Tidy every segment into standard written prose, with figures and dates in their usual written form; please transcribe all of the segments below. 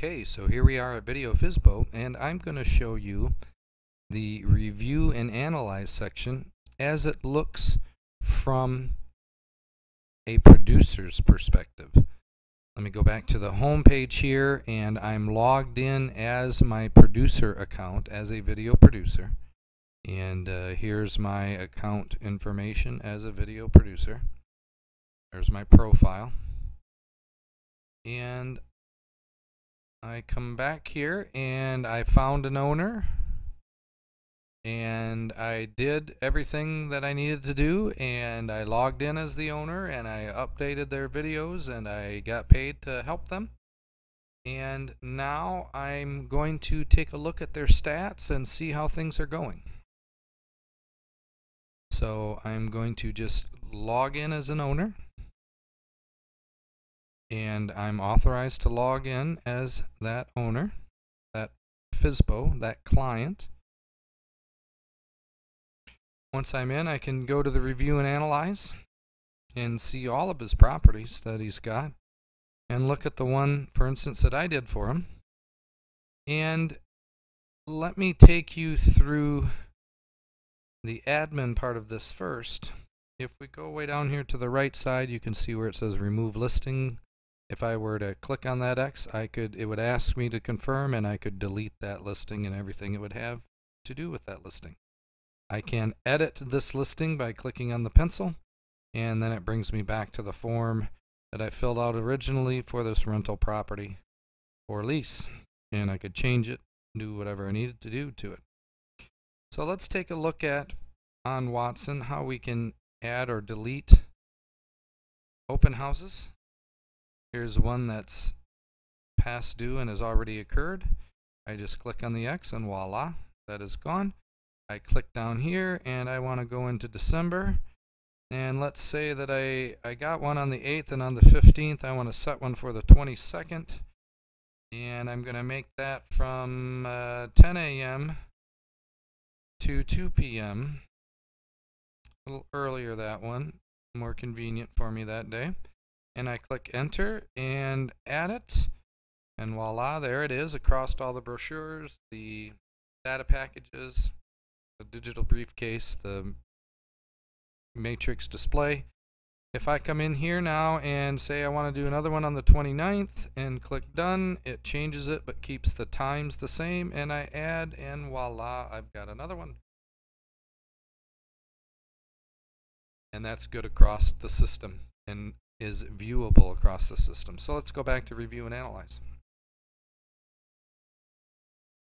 Okay, so here we are at VideoFSBO, and I'm going to show you the review and analyze section as it looks from a producer's perspective. Let me go back to the home page here, and I'm logged in as my producer account as a video producer. And here's my account information as a video producer. There's my profile. And I come back here and I found an owner, and I did everything that I needed to do, and I logged in as the owner, and I updated their videos, and I got paid to help them. And now I'm going to take a look at their stats and see how things are going. So I'm going to just log in as an owner, and I'm authorized to log in as that owner, that FSBO, that client. Once I'm in, I can go to the review and analyze and see all of his properties that he's got, and look at the one, for instance, that I did for him. And let me take you through the admin part of this first. If we go way down here to the right side, you can see where it says remove listing. If I were to click on that X, it would ask me to confirm, and I could delete that listing and everything it would have to do with that listing. I can edit this listing by clicking on the pencil, and then it brings me back to the form that I filled out originally for this rental property or lease, and I could change it, do whatever I needed to do to it. So let's take a look at, on Watson, how we can add or delete open houses. Here's one that's past due and has already occurred. I just click on the X and voila, that is gone. I click down here and I want to go into December, and let's say that I got one on the 8th, and on the 15th I want to set one for the 22nd, and I'm going to make that from 10 a.m. to 2 p.m. A little earlier, that one, more convenient for me that day. And I click enter and add it, and voila, there it is across all the brochures, the data packages, the digital briefcase, the matrix display. If I come in here now and say I want to do another one on the 29th and click done, it changes it but keeps the times the same, and I add, and voila, I've got another one. And that's good across the system and is viewable across the system. So let's go back to review and analyze.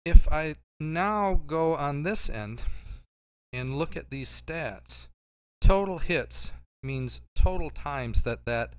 If I now go on this end and look at these stats, total hits means total times that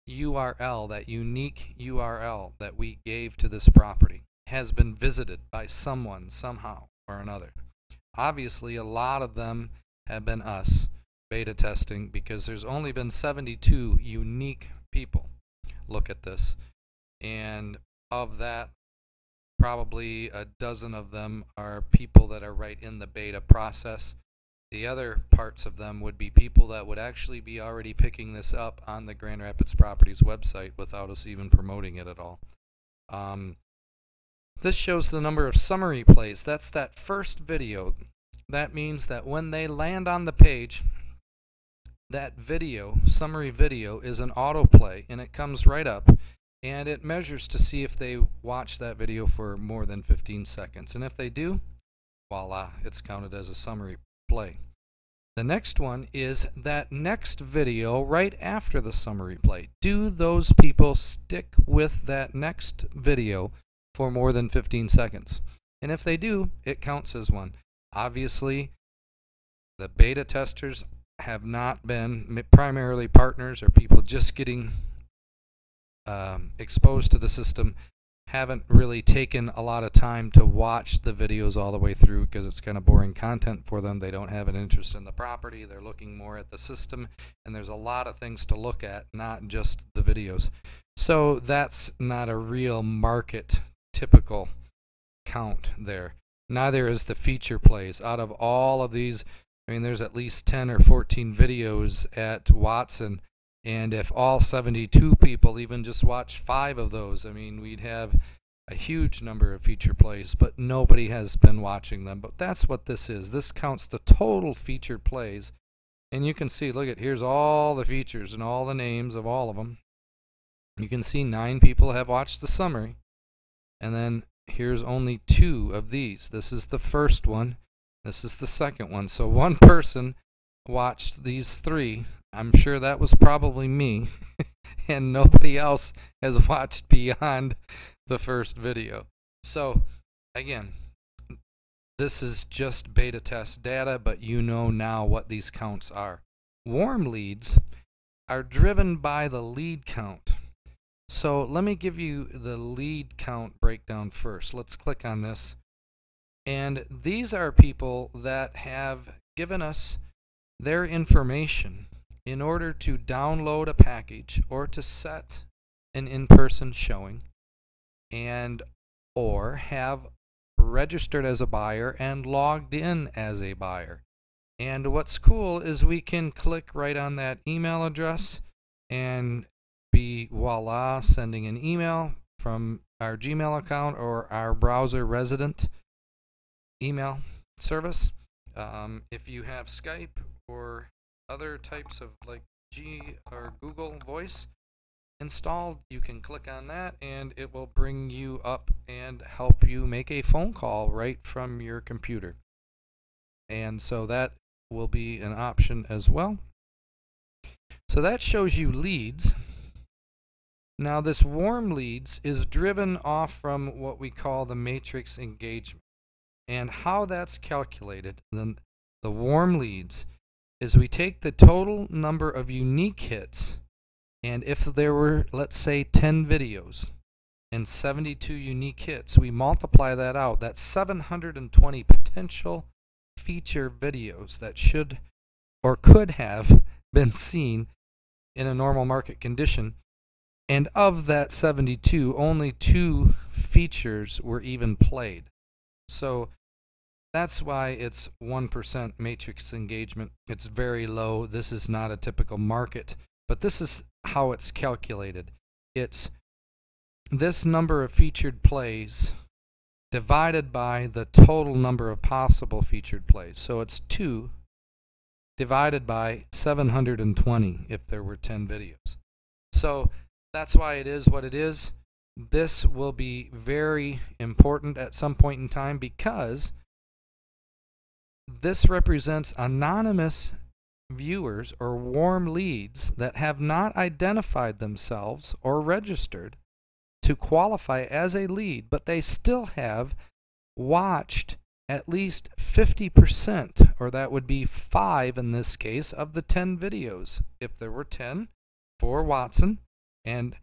URL, that unique URL that we gave to this property, has been visited by someone somehow or another. Obviously, a lot of them have been us beta testing, because there's only been 72 unique people look at this, and of that, probably a dozen of them are people that are right in the beta process. The other parts of them would be people that would actually be already picking this up on the Grand Rapids Properties website without us even promoting it at all. This shows the number of summary plays. That's that first video. That means that when they land on the page, that video, summary video, is an autoplay, and it comes right up, and it measures to see if they watch that video for more than 15 seconds. And if they do, voila, it's counted as a summary play. The next one is that next video right after the summary play. Do those people stick with that next video for more than 15 seconds? And if they do, it counts as one. Obviously, the beta testers have not been primarily partners or people just getting exposed to the system, haven't really taken a lot of time to watch the videos all the way through, because it's kind of boring content for them. They don't have an interest in the property. They're looking more at the system, and there's a lot of things to look at, not just the videos. So that's not a real market typical count there. Neither is the feature plays. Out of all of these, I mean, there's at least 10 or 14 videos at Watson And if all 72 people even just watched 5 of those, I mean, we'd have a huge number of feature plays, but nobody has been watching them. But that's what this is. This counts the total featured plays. And you can see, look at, here's all the features and all the names of all of them. You can see 9 people have watched the summary. And then here's only 2 of these. This is the first one. This is the second one. So one person watched these 3. I'm sure that was probably me. And nobody else has watched beyond the first video. So again, this is just beta test data, but you know now what these counts are. Warm leads are driven by the lead count. So let me give you the lead count breakdown first. Let's click on this. And these are people that have given us their information in order to download a package or to set an in-person showing, and or have registered as a buyer and logged in as a buyer. And what's cool is we can click right on that email address and be voila, sending an email from our Gmail account or our browser resident email service. If you have Skype or other types of like Google Voice installed, you can click on that and it will bring you up and help you make a phone call right from your computer. And so that will be an option as well. So that shows you leads. Now this warm leads is driven off from what we call the matrix engagement. And how that's calculated, then the warm leads, is we take the total number of unique hits, and if there were, let's say, 10 videos and 72 unique hits, we multiply that out. That's 720 potential feature videos that should or could have been seen in a normal market condition. And of that 72, only 2 features were even played. So that's why it's 1% matrix engagement. It's very low. This is not a typical market, but this is how it's calculated. It's this number of featured plays divided by the total number of possible featured plays. So it's 2 divided by 720 if there were 10 videos. So that's why it is what it is. This will be very important at some point in time because this represents anonymous viewers or warm leads that have not identified themselves or registered to qualify as a lead, but they still have watched at least 50%, or that would be 5 in this case, of the 10 videos. If there were 10 for Watson and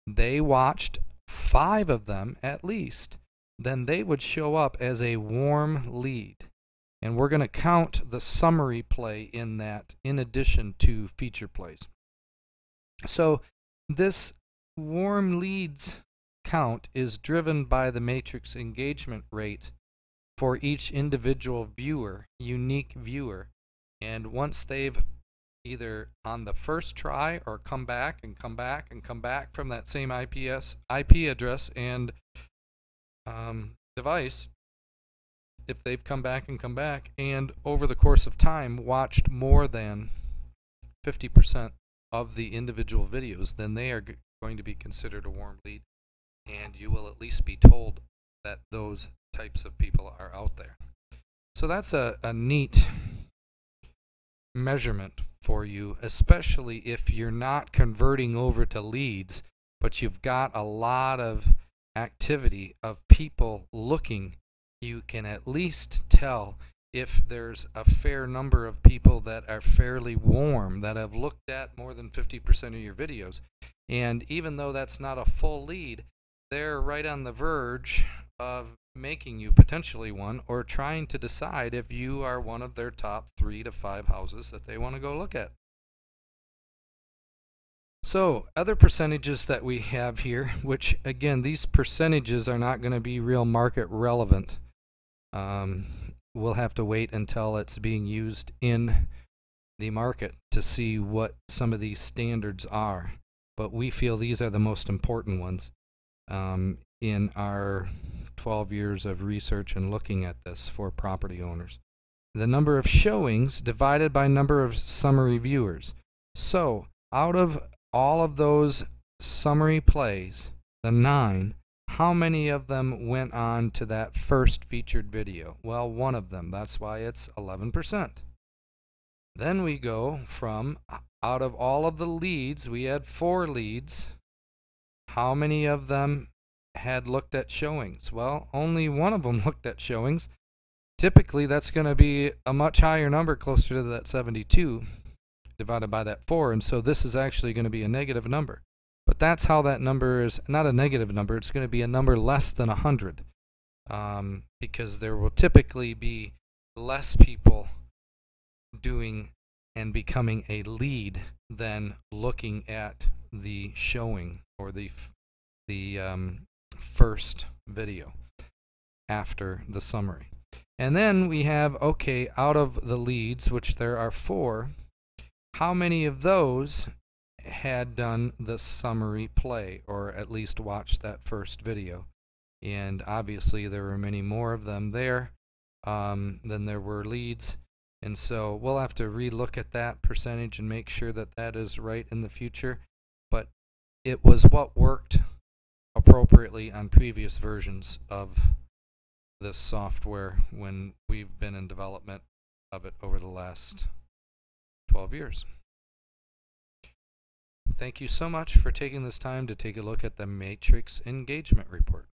they watched 5 of them at least, then they would show up as a warm lead. And we're going to count the summary play in that in addition to feature plays. So this warm leads count is driven by the matrix engagement rate for each individual viewer, unique viewer. And once they've either on the first try or come back and come back and come back from that same IP address and device, if they've come back and come back and over the course of time watched more than 50% of the individual videos, then they are going to be considered a warm lead, and you will at least be told that those types of people are out there. So that's a neat measurement for you, especially if you're not converting over to leads, but you've got a lot of activity of people looking. You can at least tell if there's a fair number of people that are fairly warm, that have looked at more than 50% of your videos. And even though that's not a full lead, they're right on the verge of making you potentially one, or trying to decide if you are one of their top 3 to 5 houses that they want to go look at. So other percentages that we have here, which again, these percentages are not going to be real market relevant. We'll have to wait until it's being used in the market to see what some of these standards are, but we feel these are the most important ones in our 12 years of research and looking at this for property owners. The number of showings divided by number of summary viewers. So out of all of those summary plays, the 9, how many of them went on to that first featured video? Well, 1 of them. That's why it's 11%. Then we go from, out of all of the leads, we had 4 leads. How many of them had looked at showings? Well, only 1 of them looked at showings. Typically, that's going to be a much higher number, closer to that 72, divided by that 4, and so this is actually going to be a negative number. But that's how that number is not a negative number. It's going to be a number less than 100, because there will typically be less people doing and becoming a lead than looking at the showing or the first video after the summary. And then we have, okay, out of the leads, which there are 4, how many of those had done the summary play, or at least watched that first video? And obviously there were many more of them there than there were leads, and so we'll have to re-look at that percentage and make sure that that is right in the future. But it was what worked appropriately on previous versions of this software when we've been in development of it over the last 12 years. Thank you so much for taking this time to take a look at the Matrix Engagement Report.